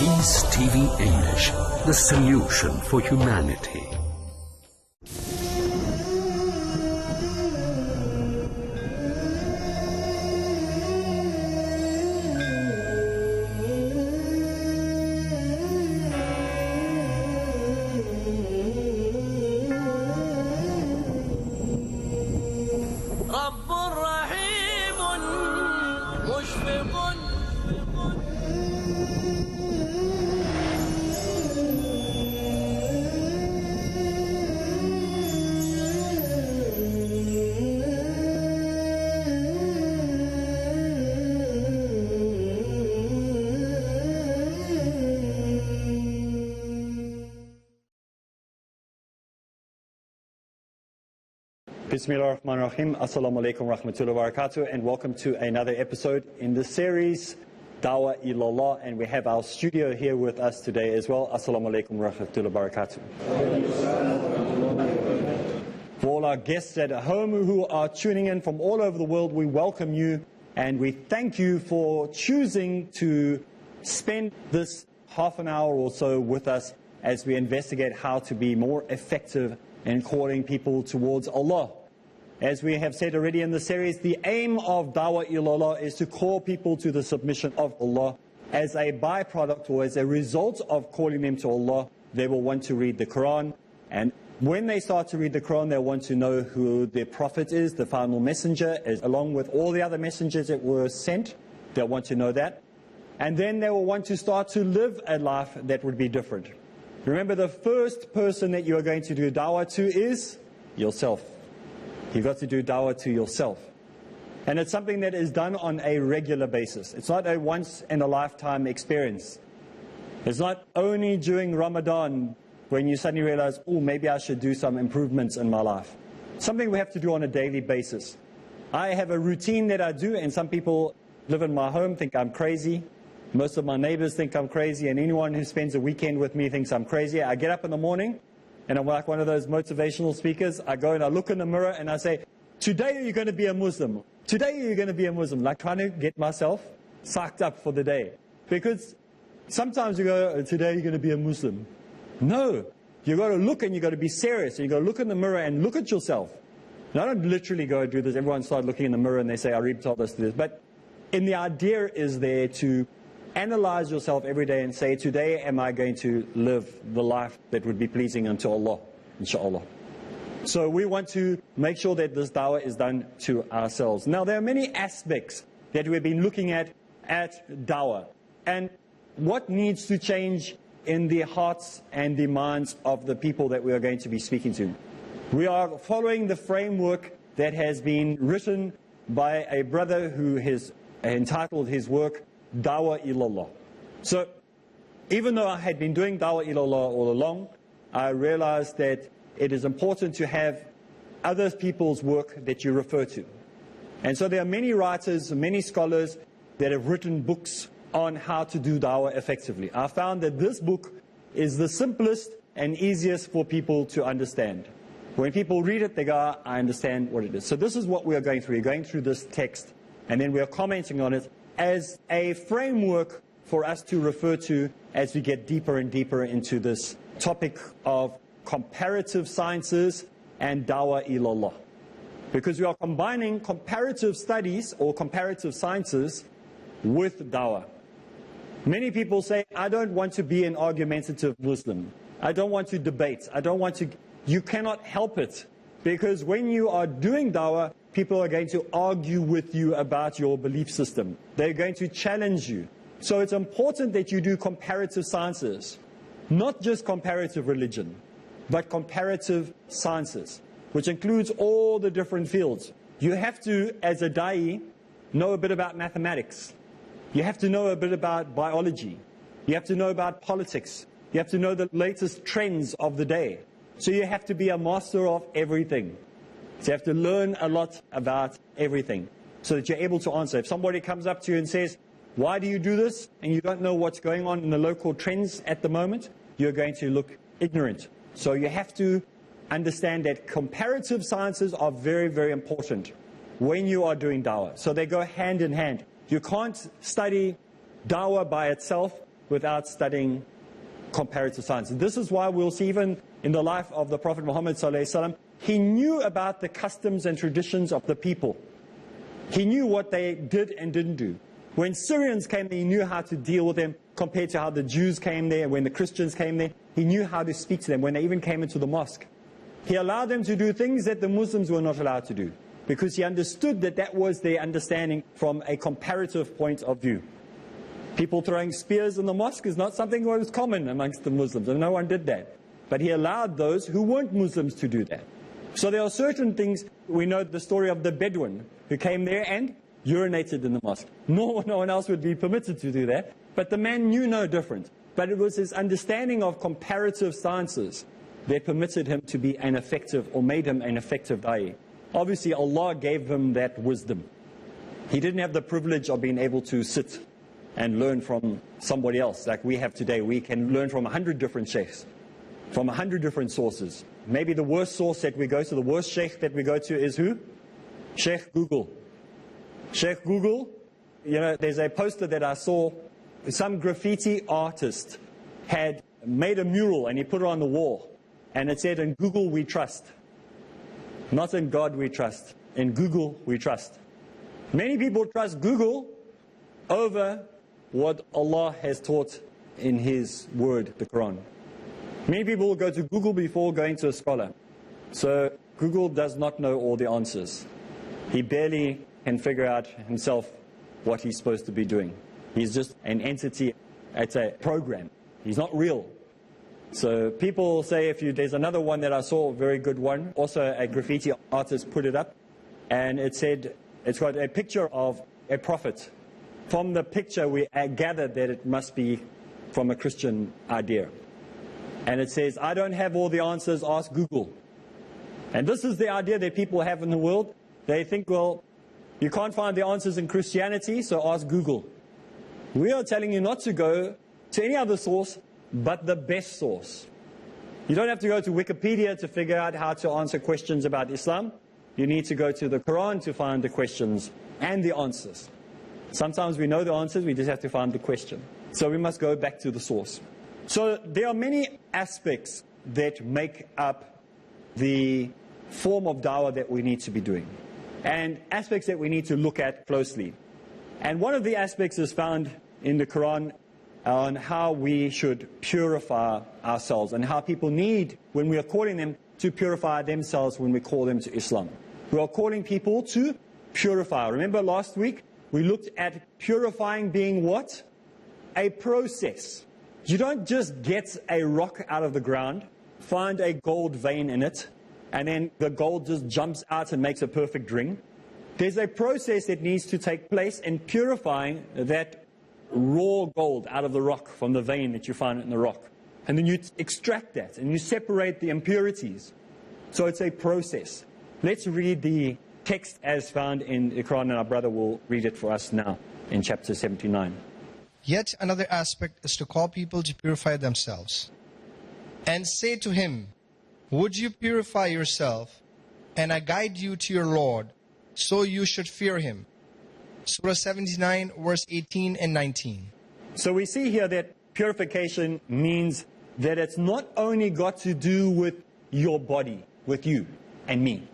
Peace TV English, the solution for humanity. Bismillahirrahmanirrahim. Assalamu alaikum rahmatullahi wa barakatuh, and welcome to another episode in the series Dawah Ilallah, and we have our studio here with us today as well. Assalamu alaikum rahmatullahi wa barakatuh. For all our guests at home who are tuning in from all over the world, we welcome you and we thank you for choosing to spend this half an hour or so with us as we investigate how to be more effective in calling people towards Allah. As we have said already in the series, the aim of Dawah Ilallah is to call people to the submission of Allah. As a byproduct or as a result of calling them to Allah, they will want to read the Quran. And when they start to read the Quran, they'll want to know who their prophet is, the final messenger, along with all the other messengers that were sent. They'll want to know that. And then they will want to start to live a life that would be different. Remember, the first person that you are going to do dawah to is yourself. You've got to do dawah to yourself. And it's something that is done on a regular basis. It's not a once-in-a-lifetime experience. It's not only during Ramadan when you suddenly realize, oh, maybe I should do some improvements in my life. Something we have to do on a daily basis. I have a routine that I do, and some people live in my home think I'm crazy. Most of my neighbors think I'm crazy, and anyone who spends a weekend with me thinks I'm crazy. I get up in the morning, and I'm like one of those motivational speakers. I go and I look in the mirror and I say, today you're going to be a Muslim. Today you're going to be a Muslim. Like trying to get myself psyched up for the day. Because sometimes you go, today you're going to be a Muslim. No, you've got to look and you've got to be serious. You've got to look in the mirror and look at yourself. And I don't literally go and do this. Everyone starts looking in the mirror and they say, Arib told us to do this. But the idea is there to analyze yourself every day and say, today am I going to live the life that would be pleasing unto Allah, inshallah. So we want to make sure that this dawah is done to ourselves. Now, there are many aspects that we've been looking at dawah, and what needs to change in the hearts and the minds of the people that we are going to be speaking to. We are following the framework that has been written by a brother who has entitled his work Dawah Ilallah. So, even though I had been doing Dawah Ilallah all along, I realized that it is important to have other people's work that you refer to. And so there are many writers, many scholars that have written books on how to do Dawah effectively. I found that this book is the simplest and easiest for people to understand. When people read it, they go, I understand what it is. So this is what we are going through. We're going through this text, and then we are commenting on it as a framework for us to refer to as we get deeper and deeper into this topic of comparative sciences and Dawah Ilallah. Because we are combining comparative studies or comparative sciences with Dawah. Many people say, I don't want to be an argumentative Muslim. I don't want to debate. I don't want to... You cannot help it. Because when you are doing Dawah, people are going to argue with you about your belief system. They're going to challenge you. So it's important that you do comparative sciences. Not just comparative religion, but comparative sciences, which includes all the different fields. You have to, as a da'i, know a bit about mathematics. You have to know a bit about biology. You have to know about politics. You have to know the latest trends of the day. So you have to be a master of everything. So you have to learn a lot about everything so that you're able to answer. If somebody comes up to you and says, why do you do this? And you don't know what's going on in the local trends at the moment, you're going to look ignorant. So you have to understand that comparative sciences are very, very important when you are doing dawah. So they go hand in hand. You can't study dawah by itself without studying comparative science. This is why we'll see even in the life of the Prophet Muhammad ﷺ, he knew about the customs and traditions of the people. He knew what they did and didn't do. When Syrians came there, he knew how to deal with them compared to how the Jews came there. When the Christians came there, he knew how to speak to them. When they even came into the mosque, he allowed them to do things that the Muslims were not allowed to do, because he understood that that was their understanding from a comparative point of view. People throwing spears in the mosque is not something that was common amongst the Muslims, and no one did that. But he allowed those who weren't Muslims to do that. So there are certain things. We know the story of the Bedouin who came there and urinated in the mosque. No one else would be permitted to do that. But the man knew no different. But it was his understanding of comparative sciences that permitted him to be an effective, or made him an effective da'i. Obviously, Allah gave him that wisdom. He didn't have the privilege of being able to sit and learn from somebody else like we have today. We can learn from 100 different sheikhs, from 100 different sources. Maybe the worst source that we go to, the worst sheikh that we go to is who? Sheikh Google. Sheikh Google, there's a poster that I saw. Some graffiti artist had made a mural and he put it on the wall. And it said, "In Google we trust." Not in God we trust. In Google we trust. Many people trust Google over what Allah has taught in His word, the Quran. Many people will go to Google before going to a scholar. So Google does not know all the answers. He barely can figure out himself what he's supposed to be doing. He's just an entity. It's a program. He's not real. So people say, there's another one that I saw, a very good one. Also a graffiti artist put it up. And it said, it's got a picture of a prophet. From the picture we gathered that it must be from a Christian idea. And it says, "I don't have all the answers, ask Google." And this is the idea that people have in the world. They think, well, you can't find the answers in Christianity, so ask Google. We are telling you not to go to any other source but the best source. You don't have to go to Wikipedia to figure out how to answer questions about Islam. You need to go to the Quran to find the questions and the answers. Sometimes we know the answers, we just have to find the question. So we must go back to the source. So there are many aspects that make up the form of dawah that we need to be doing, and aspects that we need to look at closely. And one of the aspects is found in the Quran on how we should purify ourselves, and how people need, when we are calling them, to purify themselves when we call them to Islam. We are calling people to purify. Remember last week we looked at purifying being what? A process. You don't just get a rock out of the ground, find a gold vein in it, and then the gold just jumps out and makes a perfect ring. There's a process that needs to take place in purifying that raw gold out of the rock from the vein that you find in the rock. And then you extract that and you separate the impurities. So it's a process. Let's read the text as found in the Quran, and our brother will read it for us now in chapter 79. Yet another aspect is to call people to purify themselves. And say to him, "Would you purify yourself, and I guide you to your Lord, so you should fear Him." Surah 79, verse 18 and 19. So we see here that purification means that it's not only got to do with your body, with you and me,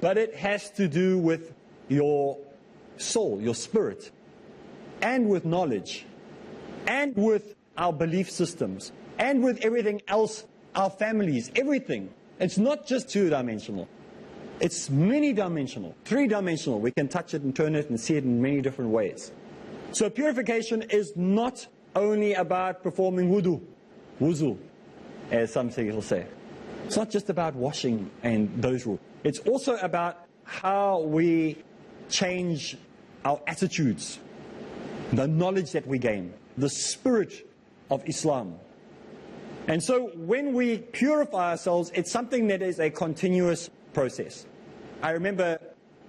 but it has to do with your soul, your spirit, and with knowledge, and with our belief systems, and with everything else, our families, everything. It's not just two-dimensional. It's many-dimensional, three-dimensional. We can touch it and turn it and see it in many different ways. So purification is not only about performing wuzu, as some will say. It's not just about washing and those rules. It's also about how we change our attitudes, the knowledge that we gain, the spirit of Islam. And so when we purify ourselves, it's something that is a continuous process. I remember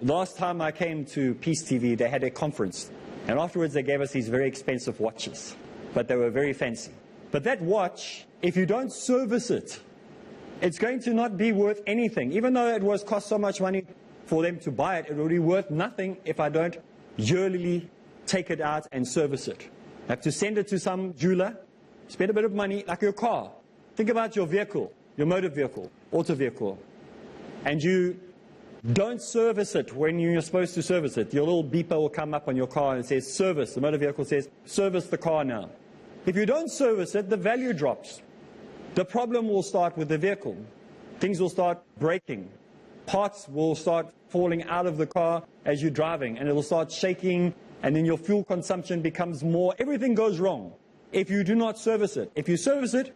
last time I came to Peace TV, they had a conference, and afterwards they gave us these very expensive watches, but they were very fancy. But that watch, if you don't service it, it's going to not be worth anything. Even though it was cost so much money for them to buy it, it will be worth nothing if I don't yearly take it out and service it. I have to send it to some jeweler, spend a bit of money, like your car. Think about your vehicle, your motor vehicle, auto vehicle, and you don't service it when you're supposed to service it. Your little beeper will come up on your car and it says service. The motor vehicle says service the car now. If you don't service it, the value drops. The problem will start with the vehicle. Things will start breaking. Parts will start falling out of the car as you're driving, and it will start shaking, and then your fuel consumption becomes more. Everything goes wrong if you do not service it. If you service it,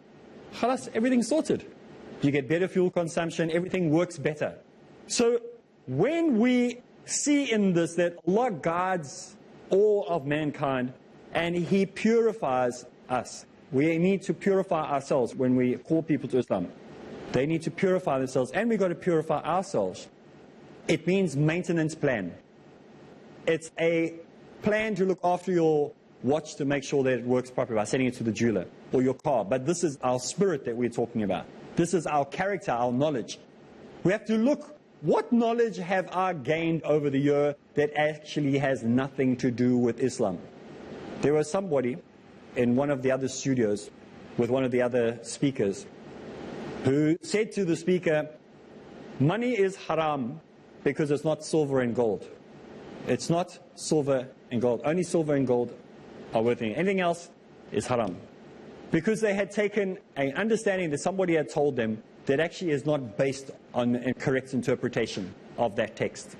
khalas, everything's sorted. You get better fuel consumption, everything works better. So when we see in this that Allah guides all of mankind and He purifies us, we need to purify ourselves when we call people to Islam. They need to purify themselves, and we've got to purify ourselves. It means maintenance plan. It's a plan to look after your watch to make sure that it works properly by sending it to the jeweler, or your car. But this is our spirit that we're talking about. This is our character, our knowledge. We have to look, what knowledge have I gained over the year that actually has nothing to do with Islam? There was somebody in one of the other studios with one of the other speakers who said to the speaker, money is haram because it's not silver and gold. It's not silver and gold. Only silver and gold are worth anything. Anything else is haram. Because they had taken an understanding that somebody had told them that actually is not based on a correct interpretation of that text.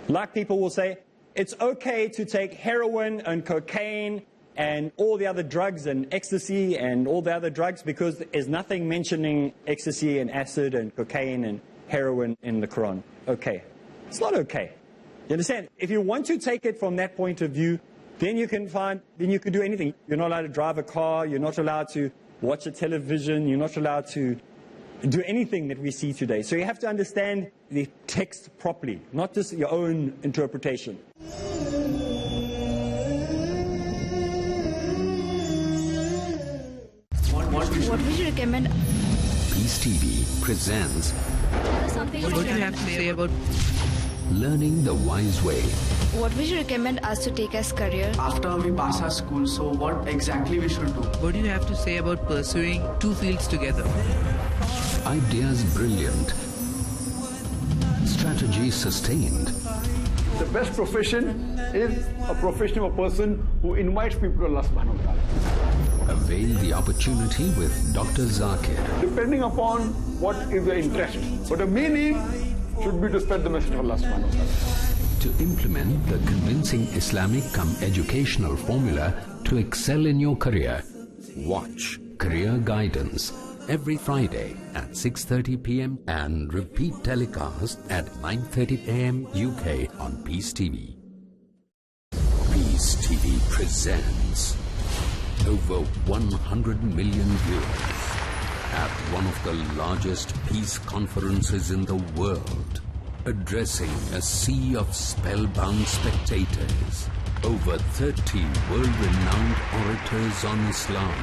Like people will say, it's okay to take heroin and cocaine and all the other drugs and ecstasy and all the other drugs because there's nothing mentioning ecstasy and acid and cocaine and heroin in the Quran. Okay. It's not okay. You understand? If you want to take it from that point of view, then you can do anything. You're not allowed to drive a car, you're not allowed to watch a television, you're not allowed to do anything that we see today. So you have to understand the text properly, not just your own interpretation. What would you recommend? Peace TV presents What do you have to say about Learning the Wise Way. What would you recommend us to take as career? After we pass our school, so what exactly we should do? What do you have to say about pursuing two fields together? Ideas brilliant. Strategy sustained. The best profession is a profession of a person who invites people to Allah subhanahu wa ta'ala. Avail the opportunity with Dr. Zakir. Depending upon what is your interest. But the meaning should be to spread the message of Allah subhanahu wa ta'ala. To implement the convincing Islamic educational formula to excel in your career. Watch Career Guidance every Friday at 6:30 p.m. and repeat telecast at 9:30 a.m. UK on Peace TV. Peace TV presents over 100 million viewers at one of the largest peace conferences in the world, addressing a sea of spellbound spectators. Over 30 world-renowned orators on Islam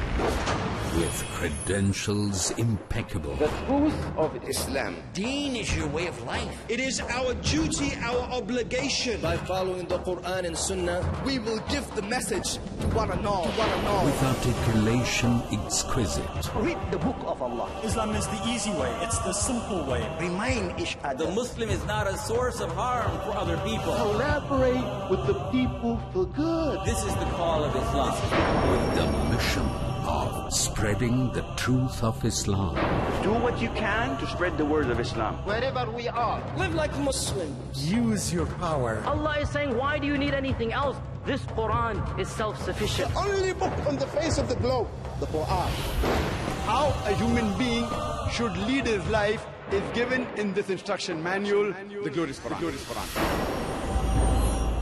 with credentials impeccable. The truth of Islam. Deen is your way of life. It is our duty, our obligation. By following the Quran and Sunnah, we will give the message to one and all. With articulation exquisite. Read the book of Allah. Islam is the easy way. It's the simple way. Remind each other. The Muslim is not a source of harm for other people. Collaborate with the people for good. This is the call of Islam. With the mission of spreading the truth of Islam. Do what you can to spread the word of Islam. Wherever we are. Live like a Muslim. Use your power. Allah is saying, why do you need anything else? This Quran is self-sufficient. The only book on the face of the globe, the Quran. How a human being should lead his life is given in this instruction manual, the glorious Quran.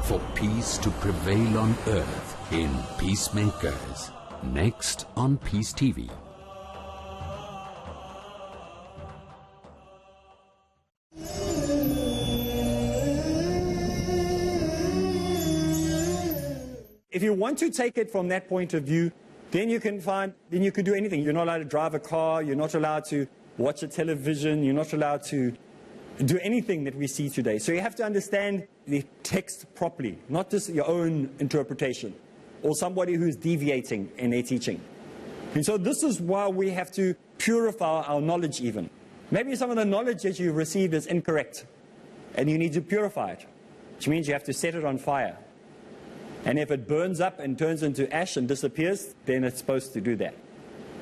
For peace to prevail on earth in Peacemakers. Next on Peace TV. If you want to take it from that point of view, then you can do anything. You're not allowed to drive a car, you're not allowed to watch a television, you're not allowed to do anything that we see today. So you have to understand the text properly, not just your own interpretation or somebody who's deviating in their teaching. And so this is why we have to purify our knowledge even. Maybe some of the knowledge that you've received is incorrect, and you need to purify it, which means you have to set it on fire. And if it burns up and turns into ash and disappears, then it's supposed to do that.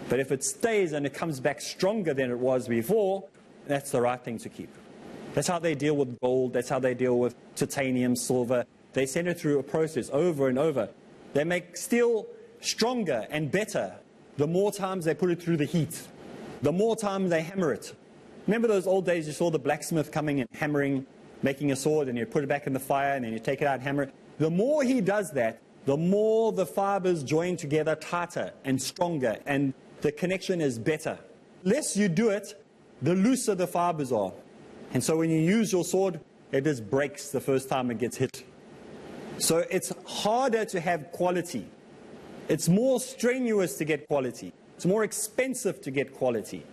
But if it stays and it comes back stronger than it was before, that's the right thing to keep. That's how they deal with gold. That's how they deal with titanium, silver. They send it through a process over and over. They make steel stronger and better the more times they put it through the heat, the more times they hammer it. Remember those old days you saw the blacksmith coming and hammering, making a sword, and you put it back in the fire and then you take it out and hammer it. The more he does that, the more the fibers join together tighter and stronger, and the connection is better. The less you do it, the looser the fibers are. And so when you use your sword, it just breaks the first time it gets hit. So it's harder to have quality. It's more strenuous to get quality. It's more expensive to get quality.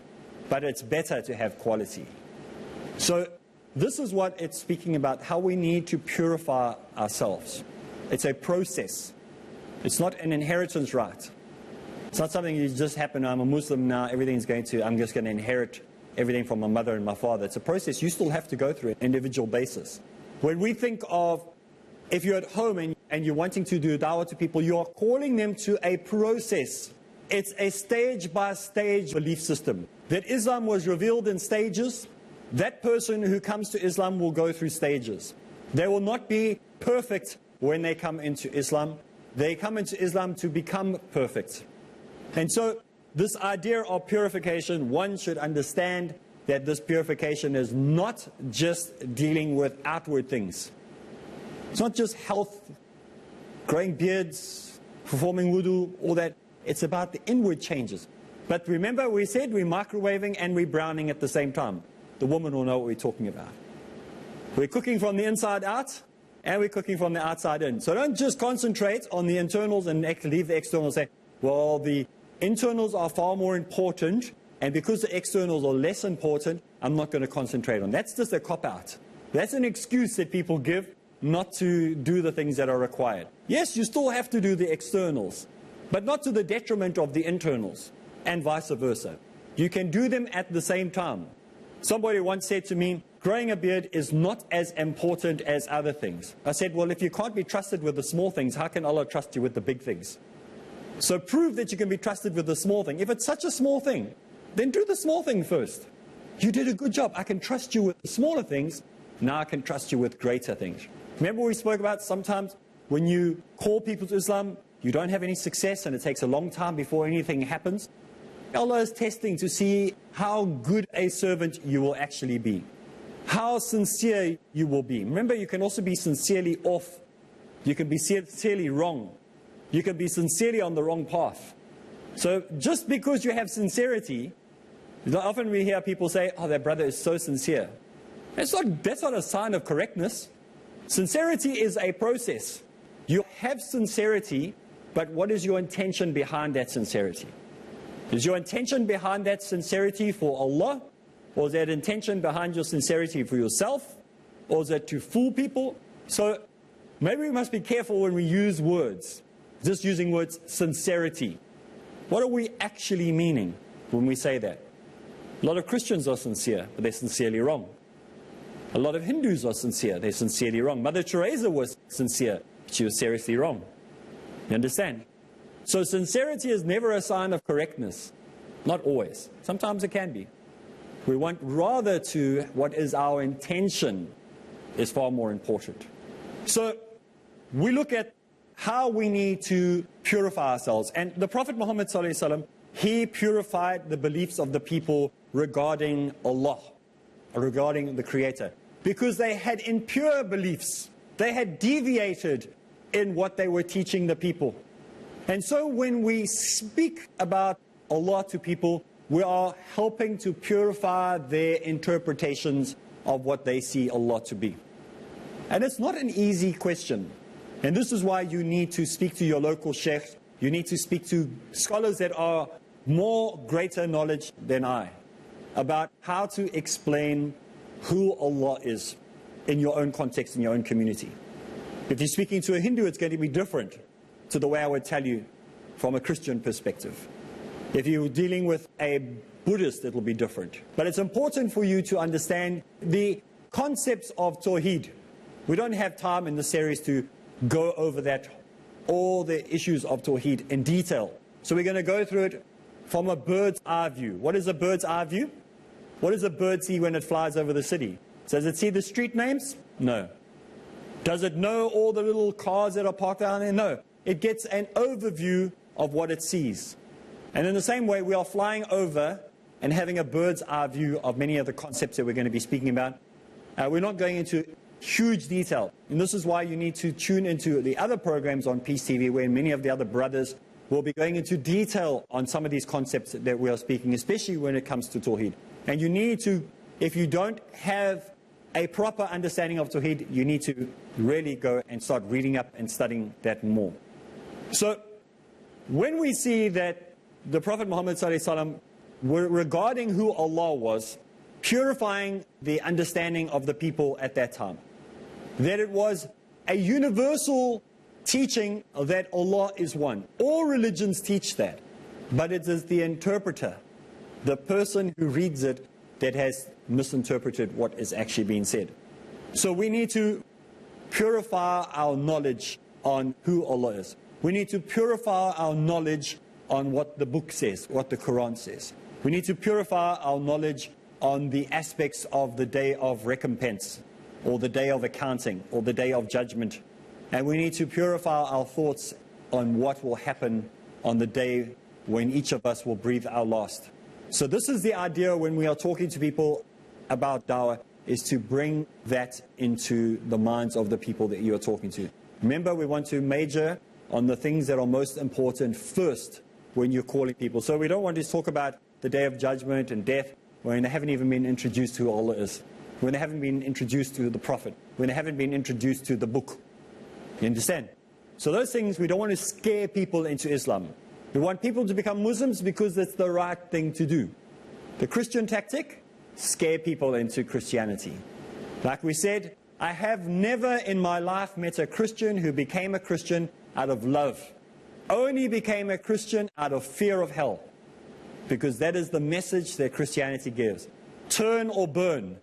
But it's better to have quality. So this is what it's speaking about, how we need to purify ourselves. It's a process. It's not an inheritance right. It's not something that just happened, I'm a Muslim now, I'm just going to inherit everything from my mother and my father. It's a process you still have to go through on an individual basis. When we think of, if you're at home and you're wanting to do dawah to people, you are calling them to a process. It's a stage-by-stage belief system. That Islam was revealed in stages. That person who comes to Islam will go through stages. They will not be perfect when they come into Islam. They come into Islam to become perfect. And so this idea of purification, one should understand that this purification is not just dealing with outward things. It's not just health, growing beards, performing wudu, all that. It's about the inward changes. But remember, we said we're microwaving and we're browning at the same time. The woman will know what we're talking about. We're cooking from the inside out and we're cooking from the outside in. So don't just concentrate on the internals and leave the externals and say, well, the internals are far more important, and because the externals are less important, I'm not going to concentrate on. That's just a cop-out. That's an excuse that people give not to do the things that are required. Yes, you still have to do the externals, but not to the detriment of the internals, and vice versa. You can do them at the same time. Somebody once said to me, growing a beard is not as important as other things. I said, well, if you can't be trusted with the small things, how can Allah trust you with the big things? So prove that you can be trusted with the small thing. If it's such a small thing, then do the small thing first. You did a good job. I can trust you with the smaller things. Now I can trust you with greater things. Remember we spoke about sometimes when you call people to Islam, you don't have any success and it takes a long time before anything happens. Allah is testing to see how good a servant you will actually be. How sincere you will be. Remember, you can also be sincerely off. You can be sincerely wrong. You can be sincerely on the wrong path. So just because you have sincerity, often we hear people say, oh, that brother is so sincere. That's not a sign of correctness. Sincerity is a process. You have sincerity, but what is your intention behind that sincerity? Is your intention behind that sincerity for Allah? Or is that intention behind your sincerity for yourself? Or is it to fool people? So maybe we must be careful when we use words. Just using words sincerity. What are we actually meaning when we say that? A lot of Christians are sincere, but they're sincerely wrong. A lot of Hindus are sincere, they're sincerely wrong. Mother Teresa was sincere, but she was seriously wrong. You understand? So sincerity is never a sign of correctness. Not always. Sometimes it can be. We want rather to what is our intention is far more important. So we look at how we need to purify ourselves. And the Prophet Muhammad ﷺ, he purified the beliefs of the people regarding Allah, regarding the Creator, because they had impure beliefs. They had deviated in what they were teaching the people. And so when we speak about Allah to people, we are helping to purify their interpretations of what they see Allah to be. And it's not an easy question. And this is why you need to speak to your local sheikh. You need to speak to scholars that are more greater knowledge than I about how to explain who Allah is in your own context, in your own community. If you're speaking to a Hindu, it's going to be different to the way I would tell you from a Christian perspective. If you're dealing with a Buddhist, it will be different. But it's important for you to understand the concepts of Tawheed. We don't have time in this series to go over that, all the issues of Tawheed in detail. So we're going to go through it from a bird's eye view. What is a bird's eye view? What does a bird see when it flies over the city? Does it see the street names? No. Does it know all the little cars that are parked down there? No. It gets an overview of what it sees. And in the same way, we are flying over and having a bird's eye view of many of the concepts that we're going to be speaking about. We're not going into huge detail. And this is why you need to tune into the other programs on Peace TV, where many of the other brothers will be going into detail on some of these concepts that we are speaking, especially when it comes to Tawheed. And you need to, if you don't have a proper understanding of Tawheed, you need to really go and start reading up and studying that more. So, when we see that the Prophet Muhammad ﷺ, regarding who Allah was, purifying the understanding of the people at that time, that it was a universal teaching that Allah is one. All religions teach that, but it is the interpreter, the person who reads it, that has misinterpreted what is actually being said. So we need to purify our knowledge on who Allah is. We need to purify our knowledge on what the book says, what the Quran says. We need to purify our knowledge on the aspects of the day of recompense, or the day of accounting, or the day of judgment. And we need to purify our thoughts on what will happen on the day when each of us will breathe our last. So this is the idea when we are talking to people about Dawah, is to bring that into the minds of the people that you are talking to. Remember, we want to major on the things that are most important first when you're calling people. So we don't want to talk about the day of judgment and death when they haven't even been introduced to who Allah is, when they haven't been introduced to the Prophet, when they haven't been introduced to the book. You understand? So those things, we don't want to scare people into Islam. We want people to become Muslims because it's the right thing to do. The Christian tactic, scare people into Christianity. Like we said, I have never in my life met a Christian who became a Christian out of love. Only became a Christian out of fear of hell. Because that is the message that Christianity gives. Turn or burn.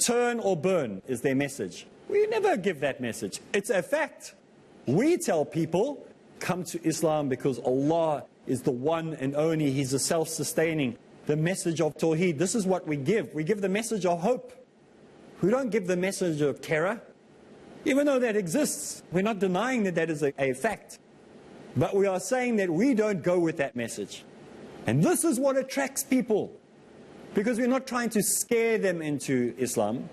Turn or burn is their message. We never give that message. It's a fact. We tell people, come to Islam because Allah is the one and only. He's a self-sustaining. The message of Tawheed. This is what we give. We give the message of hope. We don't give the message of terror. Even though that exists, we're not denying that that is a fact. But we are saying that we don't go with that message. And this is what attracts people. Because we're not trying to scare them into Islam.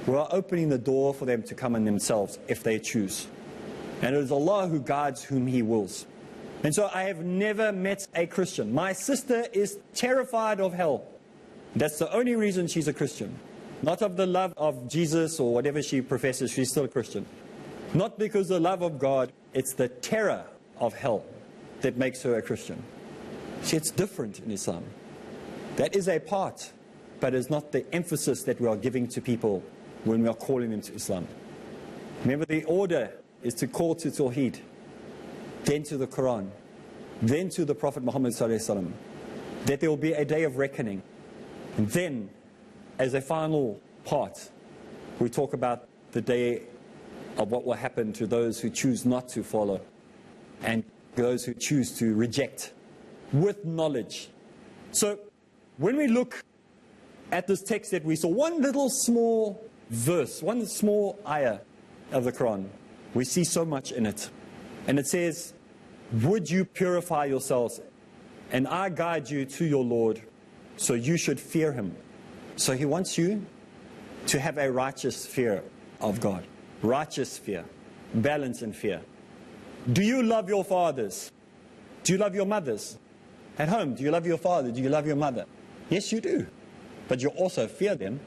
We are opening the door for them to come in themselves if they choose. And it is Allah who guides whom He wills. And so I have never met a Christian. My sister is terrified of hell. That's the only reason she's a Christian. Not of the love of Jesus or whatever she professes, she's still a Christian. Not because of the love of God, it's the terror of hell that makes her a Christian. See, it's different in Islam. That is a part, but it's not the emphasis that we are giving to people when we are calling them to Islam. Remember, the order is to call to Tawheed, then to the Quran, then to the Prophet Muhammad ﷺ, that there will be a day of reckoning. And then, as a final part, we talk about the day of what will happen to those who choose not to follow and those who choose to reject with knowledge. So, when we look at this text that we saw, one little small verse, one small ayah of the Quran, we see so much in it. And it says, would you purify yourselves, and I guide you to your Lord, so you should fear Him. So He wants you to have a righteous fear of God. Righteous fear. Balance in fear. Do you love your fathers? Do you love your mothers? At home, do you love your father? Do you love your mother? Yes, you do. But you also fear them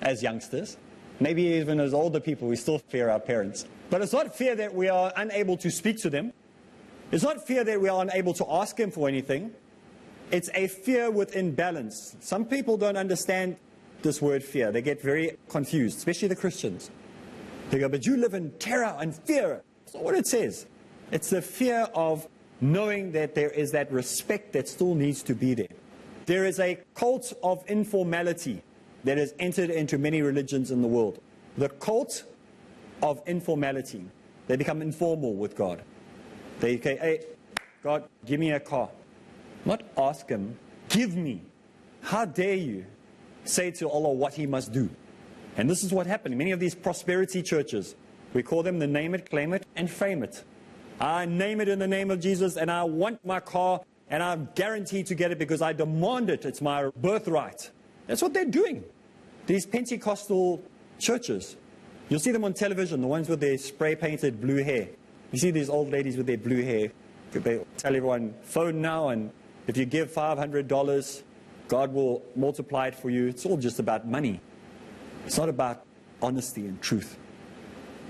as youngsters. Maybe even as older people, we still fear our parents. But it's not fear that we are unable to speak to them. It's not fear that we are unable to ask them for anything. It's a fear within balance. Some people don't understand this word fear. They get very confused, especially the Christians. They go, but you live in terror and fear. That's not what it says. It's the fear of knowing that there is that respect that still needs to be there. There is a cult of informality that has entered into many religions in the world. The cult of informality. They become informal with God. They say, hey, God, give me a car. Not ask Him, give me. How dare you say to Allah what He must do? And this is what happened in many of these prosperity churches. We call them the name it, claim it, and fame it. I name it in the name of Jesus, and I want my car, and I'm guaranteed to get it because I demand it. It's my birthright. That's what they're doing. These Pentecostal churches. You'll see them on television, the ones with their spray-painted blue hair. You see these old ladies with their blue hair. They tell everyone, phone now, and if you give $500, God will multiply it for you. It's all just about money. It's not about honesty and truth.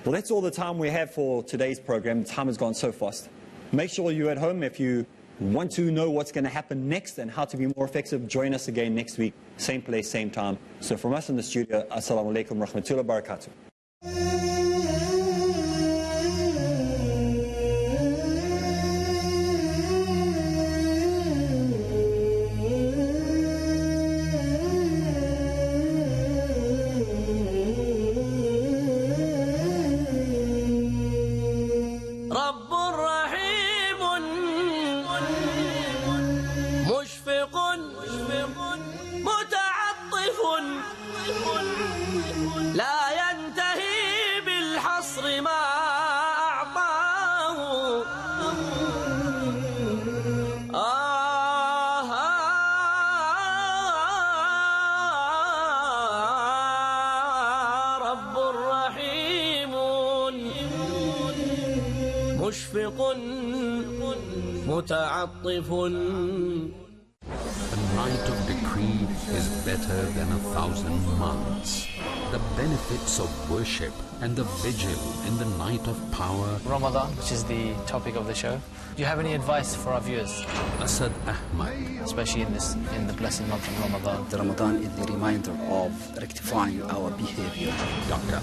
Well, that's all the time we have for today's program. The time has gone so fast. Make sure you're at home. If you want to know what's going to happen next and how to be more effective, join us again next week. Same place, same time. So from us in the studio, Assalamu alaikum rahmatullahi wa barakatuh. متعطف. A night of decree is better than 1,000 months. The benefits of worship and the vigil in the night of power. Ramadan, which is the topic of the show. Do you have any advice for our viewers? Asad Ahmad. Especially in the blessed month of Ramadan. The Ramadan is the reminder of rectifying our behavior. Dr.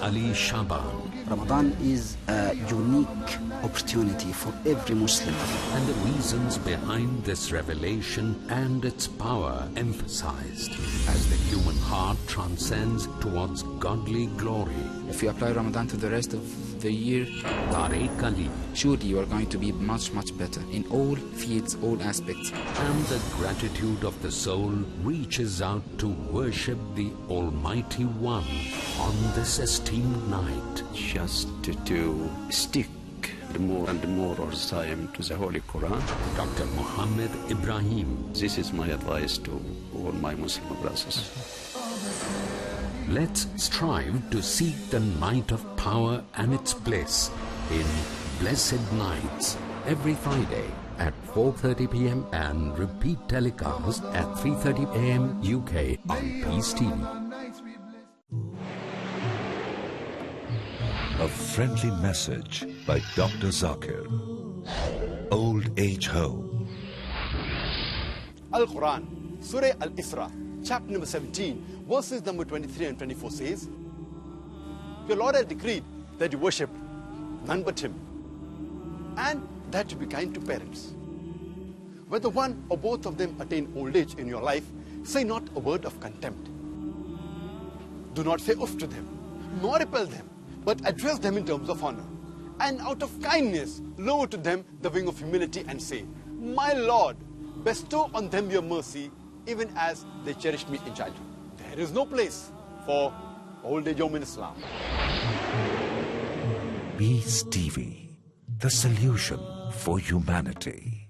Ali Shaban. Ramadan is a unique opportunity for every Muslim. And the reasons behind this revelation and its power emphasized as the human heart transcends towards godly glory. If you apply Ramadan to the rest of the year, Tariq Ali. Surely you are going to be much, much better in all fields, all aspects. And the gratitude of the soul reaches out to worship the Almighty One on this esteemed night. Just to stick more and more of the time to the Holy Quran. Dr. Muhammad Ibrahim. This is my advice to all my Muslim brothers. Let's strive to seek the night of power and its bliss in Blessed Nights every Friday at 4:30 p.m. and repeat telecast at 3:30 a.m. UK on Peace TV. A friendly message by Dr. Zakir. Old Age Home. Al-Quran, Surah Al-Isra, chapter number 17, verses number 23 and 24 says, your Lord has decreed that you worship none but Him, and that you be kind to parents. Whether one or both of them attain old age in your life, say not a word of contempt. Do not say off to them, nor repel them, but address them in terms of honor. And out of kindness, lower to them the wing of humility and say, my Lord, bestow on them your mercy, even as they cherished me in childhood. There is no place for old age home in Islam. Peace TV, the solution for humanity.